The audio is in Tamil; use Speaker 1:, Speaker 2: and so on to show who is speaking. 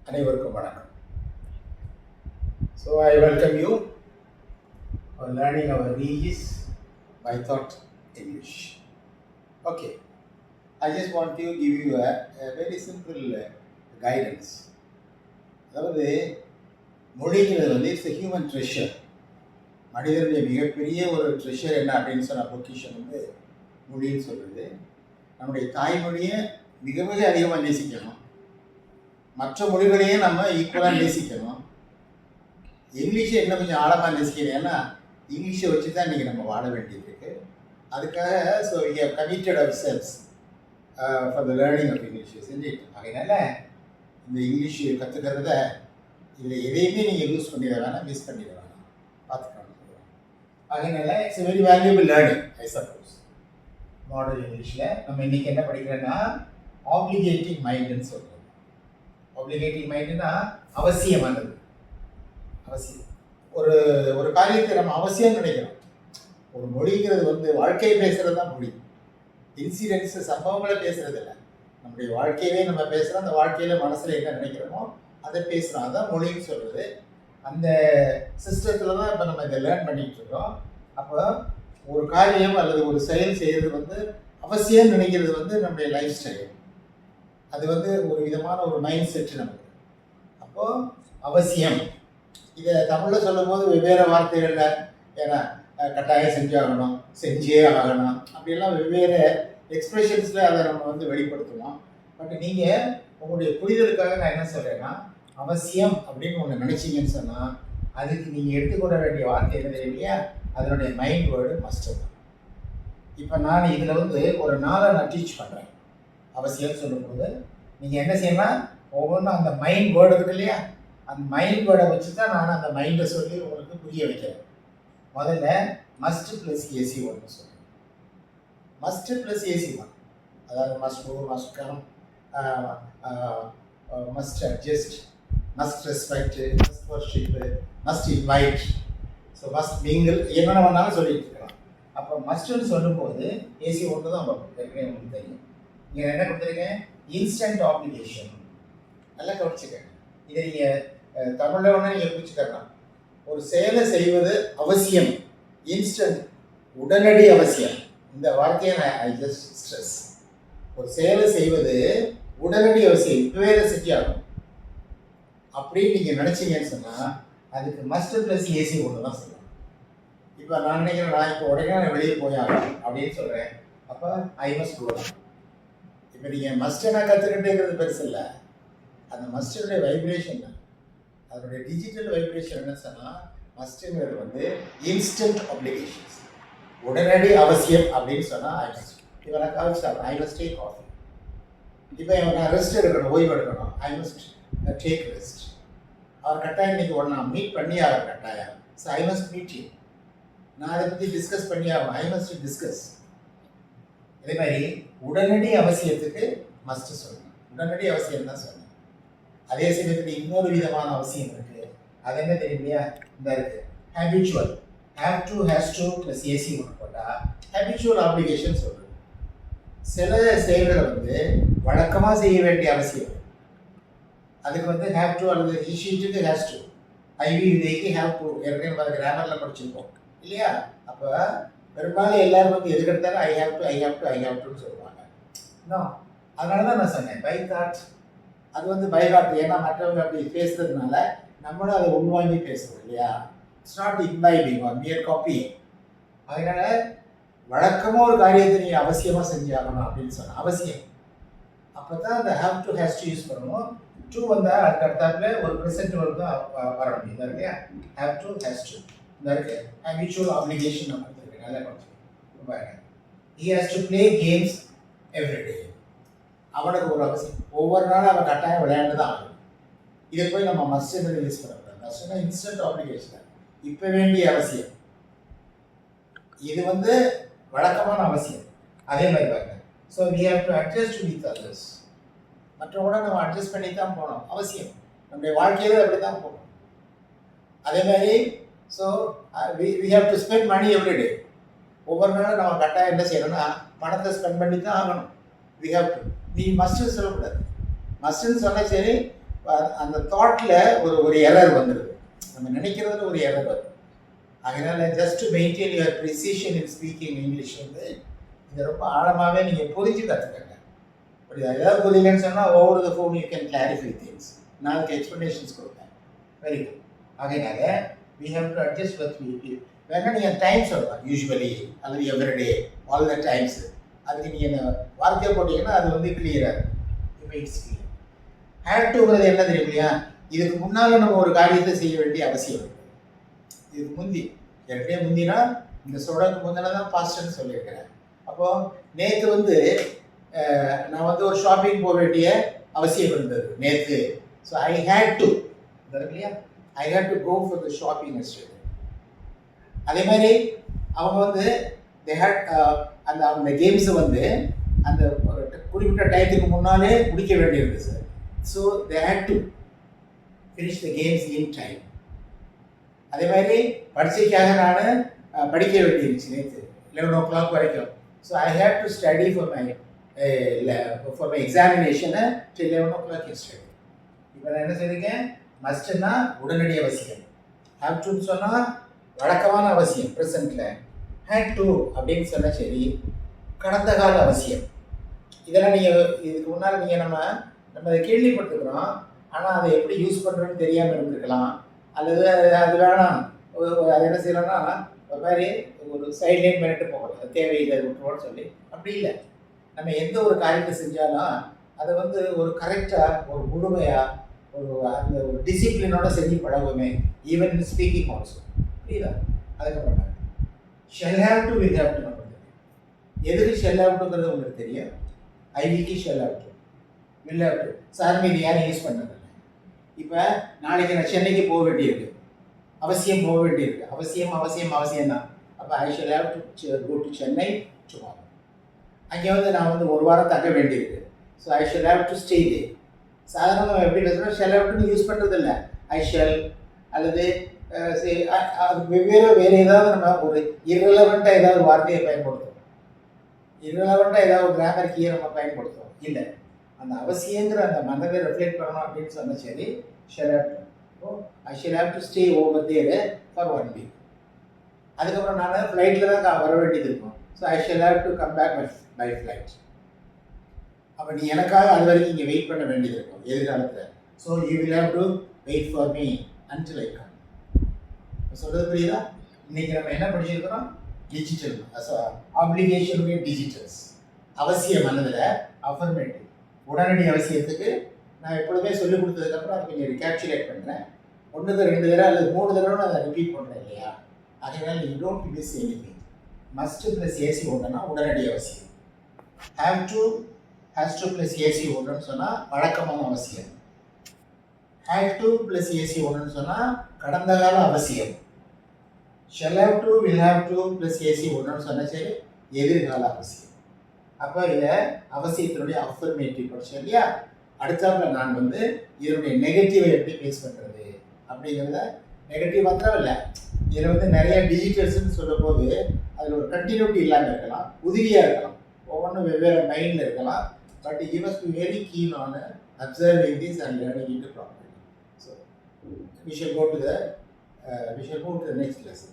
Speaker 1: அனைவருக்கும் வணக்கம். So I welcome you for learning our Regis by Thought English. Okay, I just want to give you a very simple guidance. அதாவது மொழிங்கிறது வந்து இட்ஸ் a human treasure. மனிதனுடைய மிகப்பெரிய ஒரு ட்ரெஷர் என்ன அப்படின்னு சொன்ன பொக்கிஷன் வந்து மொழின்னு சொல்கிறது. நம்முடைய தாய்மொழியை மிக மிக அதிகமாக நேசிக்கணும், மற்ற மொழிகளையும் நம்ம ஈக்குவலாக நேசிக்கணும். இங்கிலீஷை இன்னும் கொஞ்சம் ஆழமாக நேசிக்கணும். ஏன்னா இங்கிலீஷை வச்சு தான் இன்றைக்கி நம்ம வாழ வேண்டியது இருக்குது. அதுக்காக so we have committed ourselves for the learning of English செஞ்சுட்டு. அதனால் இந்த இங்கிலீஷ் கற்றுக்கிறத இதில் எதையுமே நீங்கள் யூஸ் பண்ணிட வேணாம், மிஸ் பண்ணிட வேணாம், பார்த்துக்கணும். அதனால் it's a very valuable learning. I suppose modern இங்கிலீஷில் நம்ம இன்றைக்கி என்ன படிக்கிறோன்னா ஆப்ளிகேட்டிங் மைண்டுன்னு சொல்கிறோம். ஆப்ளிகேட்டிங் மைண்டுனா அவசியமானது. அவசியம் ஒரு ஒரு காரியத்தை நம்ம அவசியம் நினைக்கிறோம். ஒரு மொழிங்கிறது வந்து வாழ்க்கையை பேசுகிறது தான் மொழி. இன்சிடென்ட்ஸு சம்பவங்களை பேசுகிறது இல்லை, நம்முடைய வாழ்க்கையவே நம்ம பேசுகிறோம். அந்த வாழ்க்கையில் மனசில் என்ன நினைக்கிறோமோ அதை பேசுகிறோம். அதுதான் மொழின்னு சொல்கிறது. அந்த சிஸ்டத்தில் தான் இப்போ நம்ம இதை லேர்ன் பண்ணிகிட்டு இருக்கோம். அப்போ ஒரு காரியம் அல்லது ஒரு செயல் செய்கிறது வந்து அவசியம் நினைக்கிறது வந்து நம்முடைய லைஃப் ஸ்டைல். அது வந்து ஒரு விதமான ஒரு மைண்ட் செட்டு நமக்கு. அப்போது அவசியம் இதை தமிழில் சொல்லும் போது வெவ்வேறு வார்த்தைகளில், ஏன்னா கட்டாயம் செஞ்சாகணும், செஞ்சே ஆகணும், அப்படிலாம் வெவ்வேறு எக்ஸ்ப்ரெஷன்ஸில் அதை நம்ம வந்து வெளிப்படுத்துவோம். பட் நீங்கள் உங்களுடைய புரிதலுக்காக நான் என்ன சொல்கிறேன்னா, அவசியம் அப்படின்னு ஒன்று நினச்சிங்கன்னு சொன்னால் அதுக்கு நீங்கள் எடுத்துக்கொள்ள வேண்டிய வார்த்தை என்ன தெரியுமையா, அதனுடைய மைண்ட் வேர்டு மஸ்டர் தான். இப்போ நான் இதில் வந்து ஒரு நாளை நான் டீச் பண்ணுறேன். அவசியம் சொல்லும்போது நீங்கள் என்ன செய்யலாம், ஒவ்வொன்றும் அந்த மைண்ட் வேர்டு இருக்கு இல்லையா, அந்த மைண்ட் வேர்டை வச்சு தான் நான் அந்த மைண்டை சொல்லி உங்களுக்கு புரிய வைக்கிறேன். முதல்ல மஸ்ட் ப்ளஸ் ஏசி ஒன்று சொல்கிறேன். மஸ்ட் ப்ளஸ் ஏசி ஒன், அதாவது must go, must come, must adjust, must respect, must worship, must invite, so must mingle, என்னென்ன வேணாலும் சொல்லிட்டு இருக்கலாம். அப்போ மஸ்ட்டுன்னு சொல்லும்போது ஏசி ஒன்று தான் ஏற்கனவே உங்களுக்கு தெரியும். நீங்கள் என்ன கொடுத்துருக்கேன், இன்ஸ்டன்ட் ஆப்ளிகேஷன். நல்லா கவனிச்சுக்கங்க. இதை நீங்கள் தமிழில் ஒன்று நீங்கள் பிடிச்சிக்கலாம். ஒரு செயலை செய்வது அவசியம், இன்ஸ்டன்ட், உடனடி அவசியம். இந்த வார்த்தையை நான் ஐ ஜஸ்ட் ஸ்ட்ரெஸ். ஒரு செயலை செய்வது உடனடி அவசியம், இப்போவே அதை செஞ்சாகும் அப்படின்னு நீங்கள் நினச்சிங்கன்னு சொன்னால் அதுக்கு மஸ்ட் ப்ளஸ் ஏசி ஒன்று தான் சொல்லலாம். இப்போ நான் நினைக்கிறேன், நான் இப்போ உடனே நான் வெளியே போயாகணும் அப்படின்னு சொல்கிறேன். அப்போ ஐ மஸ்ட் கோ. இப்போ நீங்கள் மஸ்டை நான் கற்றுக்கிட்டேங்கிறது பெருசு இல்லை, அந்த மஸ்டருடைய வைப்ரேஷன் தான், அதனுடைய டிஜிட்டல் வைப்ரேஷன் என்ன சொன்னால் மஸ்ட்டுங்கிறது வந்து இன்ஸ்டன்ட் அப்ளிகேஷன்ஸ், உடனடி அவசியம் அப்படின்னு சொன்னால் ஐ மஸ்ட். இப்போ நான் காஃபி சாப்பிட்றேன், ஐ மஸ்ட் டேக் காஃபி. இப்போ நான் ரெஸ்ட் எடுக்கணும், ஓய்வு எடுக்கணும், ஐ மஸ்ட் டேக் ரெஸ்ட். அவர் கட்டாயம் இன்னைக்கு ஒன்று நான் மீட் பண்ணி ஆகும் கட்டாயம், so I must meet you. நான் அதை பற்றி டிஸ்கஸ் பண்ணி ஆகும், ஐ மஸ்ட் டிஸ்கஸ். இதே மாதிரி உடனடி அவசியத்துக்கு மஸ்ட் சொல்லணும், உடனடி அவசியம் தான் சொல்லணும். அதே சமயத்தில் இன்னொரு விதமான அவசியம் இருக்குது. அது என்ன தெரியுமையா, இந்த இருக்குது habitual. Have to, has to plus AC ஒன்று போட்டால் ஹேபிச்சுவல் ஆப்ளிகேஷன் சொல்கிறது. சில செயல்களை வந்து வழக்கமாக செய்ய வேண்டிய அவசியம், அதுக்கு வந்து ஹேவ் டு அல்லது ஈஷீட்டுக்கு ஹேஸ் டு, ஐவி விதைக்கு ஹேவ் டு, ஏற்கனவே கிராமரில் படிச்சிருக்கோம் இல்லையா. அப்போ பெரும்பாலும் எல்லாரும் வந்து எதுக்கெடுத்தாலும் I have to, I have to, I have டுன்னு சொல்லுவாங்க. இன்னும் அதனால தான் நான் சொன்னேன் பை தாட். அது வந்து பை ஹார்ட், ஏன்னா மற்றவங்க அப்படி பேசுறதுனால நம்மளும் அதை உள்வாங்கி பேசுகிறோம் இல்லையா. It's not imbibing or mere copy. அதனால வழக்கமாக ஒரு காரியத்தை நீங்கள் அவசியமாக செஞ்சாகணும் அப்படின்னு சொன்னால் அவசியம். அப்போ தான் அந்த have to has to use பண்ணணும். டூ வந்தால் அதுக்கு அடுத்தாப்புல ஒரு ப்ரெசென்ட் வேர்டு தான் வரணும். இதாக இல்லையா, ஹேவ் டு ஹேஸ் டு. இந்த இருக்கு ஹேபிச்சுவல் ஆப்ளிகேஷன் நான் கொடுத்துருக்கேன், நல்லா கொஞ்சம். He has to play games everyday. அவனுக்கு ஒரு அவசியம், ஒவ்வொரு நாளும் அவன் கட்டாயம் விளையாண்டு தான் ஆகணும். இதை போய் நம்ம மஸ்ட் ரிலீஸ் பண்ணக்கூடாது. மஸ்ட்னா இன்ஸ்டன்ட் ஆப்ளிகேஷன், இப்போ வேண்டிய அவசியம். இது வந்து வழக்கமான அவசியம். அதே மாதிரி பாருங்க, so we have to adjust with others. மற்றவங்களோட நம்ம அட்ஜஸ்ட் பண்ணி தான் போகணும், அவசியம். நம்முடைய வாழ்க்கையில அப்படி தான் போகணும். அதே மாதிரி so we have to spend money everyday. ஒவ்வொரு நாளும் நம்ம கட்டாயம் என்ன செய்யணும்னா பணத்தை ஸ்பெண்ட் பண்ணி தான் ஆகணும். We have to. நீ மஸ்ட்னு சொல்லக்கூடாது. மஸ்ட்னு சொன்னால் சரி, அந்த தாட்டில் ஒரு எரர் வந்துடுது, நம்ம நினைக்கிறதுல ஒரு எரர் வருது. அதனால just to maintain your precision in speaking English வந்து இதை ரொம்ப ஆழமாகவே நீங்கள் புரிஞ்சு கற்றுக்கங்க. அப்படி ஏதாவது புரியலன்னு சொன்னால் over the phone you can clarify things. நாளைக்கு எக்ஸ்ப்ளனேஷன்ஸ் கொடுப்பேன். Very good. அதனால we have to adjust with weekly. வேணா நீங்கள் டைம் சொல்லலாம், யூஸ்வலி அல்லது எவ்ரிடே, ஆல் த டைம்ஸ். அதுக்கு நீங்கள் வார்த்தையை போட்டிங்கன்னா அது வந்து கிளியராக இருக்கும். இப்போ இட்ஸ் கிளியர். ஹேட் டுங்கிறது என்ன தெரியும் இல்லையா? இதுக்கு முன்னால் நம்ம ஒரு காரியத்தை செய்ய வேண்டிய அவசியம் இருக்குது. இதுக்கு முந்தி ஏற்கனவே முந்தினா இந்த சொல்கிறதுக்கு முந்தின தான் பாஸ்ட்னு சொல்லியிருக்கிறேன். அப்போது நேற்று வந்து நான் வந்து ஒரு ஷாப்பிங் போக வேண்டிய அவசியம் இருந்தது நேற்று. ஸோ ஐ ஹேட் டு இல்லையா, I had to go for the shopping yesterday. அதே மாதிரி அவங்க வந்து தே ஹேட் அந்த கேம்ஸை வந்து அந்த குறிப்பிட்ட டயத்துக்கு முன்னாலே முடிக்க வேண்டியிருந்தது sir. So they had to finish the games in time. அதே மாதிரி பரீட்சைக்காக நான் படிக்க வேண்டியிருந்துச்சு நேற்று 11 o'clock வரைக்கும். So I had to study for my எக்ஸாமினேஷனை till 11 o'clock ஸ்டடி. இப்போ நான் என்ன செய்திருக்கேன்? மஸ்ட்னா உடனடி அவசியம், ஹேவ் டுன்னு சொன்னால் வழக்கமான அவசியம் ப்ரெசண்ட்டில், ஹேட் டு அப்படின்னு சொன்னால் சரி கடந்த கால அவசியம். இதெல்லாம் நீங்கள் இதுக்கு முன்னால் நம்ம அதை கேள்விப்பட்டிருக்கிறோம், ஆனால் அதை எப்படி யூஸ் பண்ணுறோன்னு தெரியாமல் இருந்திருக்கலாம். அல்லது அது வேணாம், அது என்ன செய்யலாம்னா ஒரு மாதிரி ஒரு சைட்லைன் பண்ணிட்டு போகலாம், அது தேவையில்லை விட்டுருவோன்னு சொல்லி. அப்படி இல்லை, நம்ம எந்த ஒரு காரியத்தை செஞ்சாலும் அதை வந்து ஒரு கரெக்டாக ஒரு முழுமையாக அந்த ஒரு டிசிப்ளினோட செஞ்சு பழகுமே. Even in speaking also. புரியுதா? அதுக்கப்புறம் shall have to will have to பண்ணுறது. எதுக்கு ஷெல் ஹேவ் டுங்கிறது உங்களுக்கு தெரியும். ஐவிக்கு shall have to, will have to. Sir மீது யாரும் யூஸ் பண்ணுறது. இப்போ நாளைக்கு நான் சென்னைக்கு போக வேண்டியிருக்கு, அவசியம் போக வேண்டியிருக்கு, அவசியம் தான். அப்போ I shall have to go to Chennai tomorrow. அங்கே வந்து நான் வந்து ஒரு வாரம் தங்க வேண்டியிருக்கு. So I shall have to stay there. சாதாரணமாக எப்படி பேசுகிறோம், ஷெல் ஹேவ் டுன்னு யூஸ் பண்ணுறது இல்லை. ஐ ஷெல் அல்லது வேறு ஏதாவது நம்ம ஒரு இரலவெண்ட்டாக ஏதாவது வார்த்தையை பயன்படுத்துகிறோம், இரலவெண்ட்டாக ஏதாவது ஒரு கிராமர் கீயை நம்ம பயன்படுத்துகிறோம். இல்லை, அந்த அவசியங்கிற அந்த மனதை ரெஃப்ளெக்ட் பண்ணணும் அப்படின்னு சொன்னால் சரி shall have to. I shall have to stay over there for 1 week. அதுக்கப்புறம் நான் ஃப்ளைட்டில் தான் வர வேண்டியது இருக்கும். So I shall have to come back by flight. அப்போ நீ எனக்காக அது வரைக்கும் இங்கே வெயிட் பண்ண வேண்டியது இருக்கும் எதிர்காலத்தில். So you will have to wait for me until I come. சொல்கிறது புரியுதா? இன்றைக்கி நம்ம என்ன படிச்சிருக்கிறோம்? Digital application with digitals. அவசியம் மனதில் அஃபர்மேட்டிவ் உடனடி அவசியத்துக்கு நான் எப்பொழுதுமே சொல்லிக் கொடுத்ததுக்கப்புறம் அதை கொஞ்சம் ரிகேப்சுலேட் பண்ணுறேன். 1 2 தடவை அல்லது 3 தடவை நான் அதை ரிப்பீட் பண்ணுறேன் இல்லையா? அதனால you don't miss anything. Must plus AC ஒன்றுனா உடனடி அவசியம். Have to has to plus AC ஒன்றுன்னு சொன்னால் வழக்கமான அவசியம். ஹேவ் டு ப்ளஸ் ஏசி ஒன்றுன்னு சொன்னால் கடந்த கால அவசியம். Shell have to will have to plus AC ஒன்றுன்னு சொன்னால் சரி எதிர்கால அவசியம். அப்போ இதை அவசியத்தினுடைய அஃபர்மேட்டிவ் படிச்சோம் இல்லையா? அடுத்தாப்புல நான் வந்து இதனுடைய நெகட்டிவை எப்படி பேஸ் பண்ணுறது அப்படிங்கிறத நெகட்டிவ் மாத்திரம் இல்லை, இதில் வந்து நிறைய டிஜிட்டல்ஸ்ன்னு சொல்லும் போது அதில் ஒரு கண்டினியூட்டி இல்லாமல் இருக்கலாம், உதவியாக இருக்கலாம், ஒவ்வொன்றும் வெவ்வேறு மைண்டில் இருக்கலாம். But you must be very keen on observing this and learning it properly. So we shall go to the next lesson.